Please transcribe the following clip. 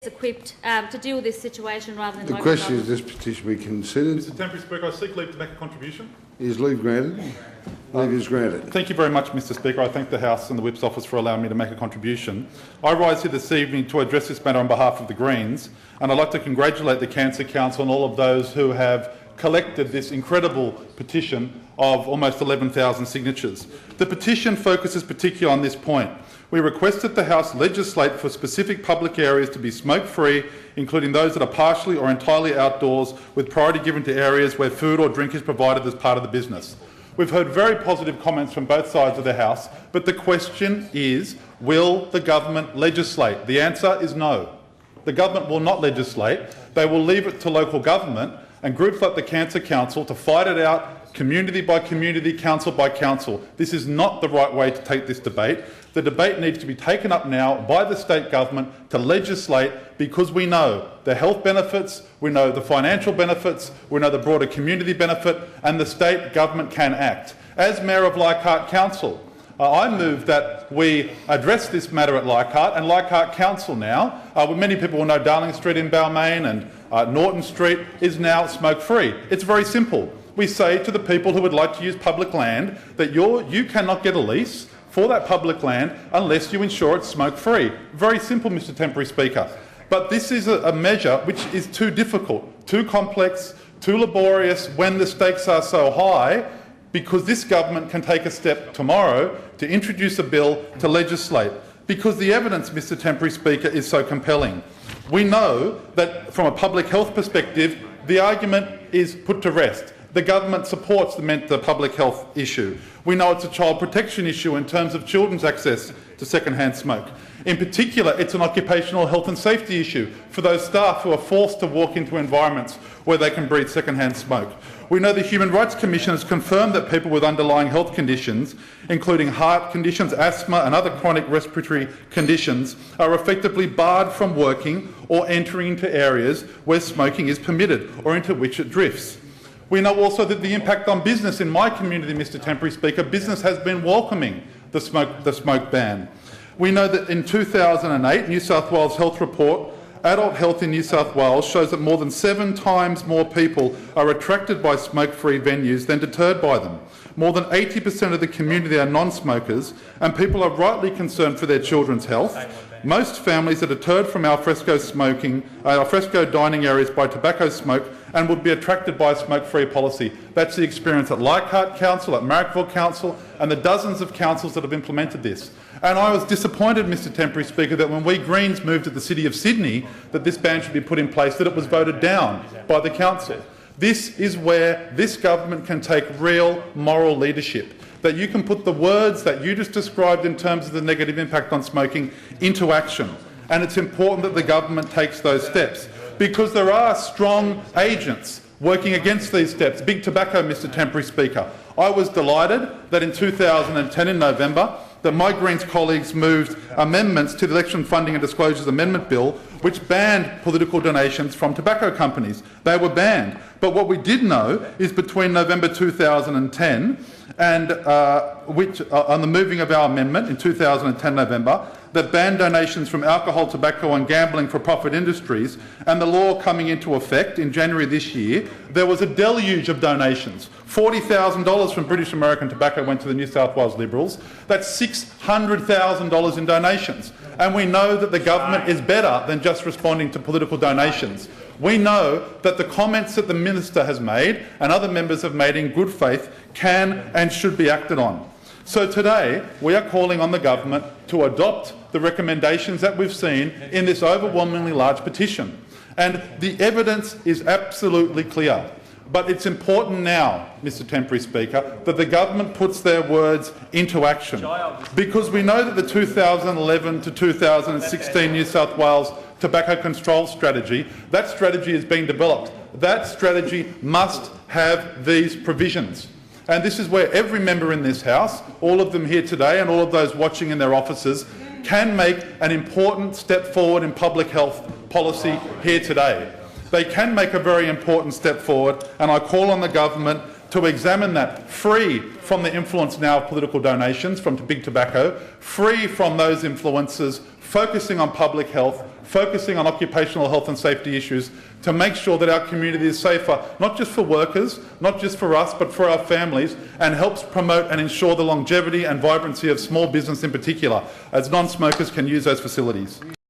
equipped to deal with this situation rather than The local question government. is this petition be considered. Mr Temporary Speaker, I seek leave to make a contribution. Is leave granted? Leave is granted. Thank you very much, Mr Speaker. I thank the House and the Whip's office for allowing me to make a contribution. I rise here this evening to address this matter on behalf of the Greens, and I'd like to congratulate the Cancer Council and all of those who have collected this incredible petition of almost 11,000 signatures. The petition focuses particularly on this point. We request that the House legislate for specific public areas to be smoke-free, including those that are partially or entirely outdoors, with priority given to areas where food or drink is provided as part of the business. We've heard very positive comments from both sides of the House, but the question is, will the government legislate? The answer is no. The government will not legislate. They will leave it to local government and groups like the Cancer Council to fight it out community by community, council by council. This is not the right way to take this debate. The debate needs to be taken up now by the state government to legislate, because we know the health benefits, we know the financial benefits, we know the broader community benefit, and the state government can act. As Mayor of Leichhardt Council, I move that we address this matter at Leichhardt, and Leichhardt Council now, many people will know Darling Street in Balmain and Norton Street is now smoke-free. It's very simple. We say to the people who would like to use public land that you cannot get a lease for that public land unless you ensure it's smoke-free. Very simple, Mr Temporary Speaker. But this is a measure which is too difficult, too complex, too laborious when the stakes are so high, because this government can take a step tomorrow to introduce a bill to legislate, because the evidence, Mr Temporary Speaker, is so compelling. We know that from a public health perspective, the argument is put to rest. The government supports the public health issue. We know it's a child protection issue in terms of children's access to second-hand smoke. In particular, it's an occupational health and safety issue for those staff who are forced to walk into environments where they can breathe second-hand smoke. We know the Human Rights Commission has confirmed that people with underlying health conditions, including heart conditions, asthma and other chronic respiratory conditions, are effectively barred from working or entering into areas where smoking is permitted or into which it drifts. We know also that the impact on business in my community, Mr Temporary Speaker, business has been welcoming the smoke ban. We know that in 2008, New South Wales Health Report, adult health in New South Wales shows that more than 7 times more people are attracted by smoke-free venues than deterred by them. More than 80% of the community are non-smokers, and people are rightly concerned for their children's health. Most families are deterred from alfresco dining areas by tobacco smoke and would be attracted by a smoke-free policy. That's the experience at Leichhardt Council, at Marrickville Council, and the dozens of councils that have implemented this. And I was disappointed, Mr Temporary Speaker, that when we Greens moved at the City of Sydney that this ban should be put in place, that it was voted down by the council. This is where this government can take real moral leadership, that you can put the words that you just described in terms of the negative impact on smoking into action. And it's important that the government takes those steps, because there are strong agents working against these steps. Big tobacco, Mr Temporary Speaker. I was delighted that in 2010, in November, that my Greens colleagues moved amendments to the Election Funding and Disclosures Amendment Bill, which banned political donations from tobacco companies. They were banned. But what we did know is between November 2010 and on the moving of our amendment in 2010 November, that banned donations from alcohol, tobacco and gambling for profit industries, and the law coming into effect in January this year, there was a deluge of donations. $40,000 from British American Tobacco went to the New South Wales Liberals. That's $600,000 in donations. And we know that the government is better than just responding to political donations. We know that the comments that the Minister has made and other members have made in good faith can and should be acted on. So today we are calling on the government to adopt the recommendations that we've seen in this overwhelmingly large petition. And the evidence is absolutely clear. But it's important now, Mr Temporary Speaker, that the government puts their words into action, because we know that the 2011 to 2016 New South Wales tobacco control strategy, that strategy is being developed. That strategy must have these provisions. And this is where every member in this House, all of them here today and all of those watching in their offices, can make an important step forward in public health policy here today. They can make a very important step forward, and I call on the government to examine that, free from the influence now of political donations from big tobacco, free from those influences, focusing on public health, focusing on occupational health and safety issues to make sure that our community is safer, not just for workers, not just for us, but for our families, and helps promote and ensure the longevity and vibrancy of small business in particular, as non-smokers can use those facilities.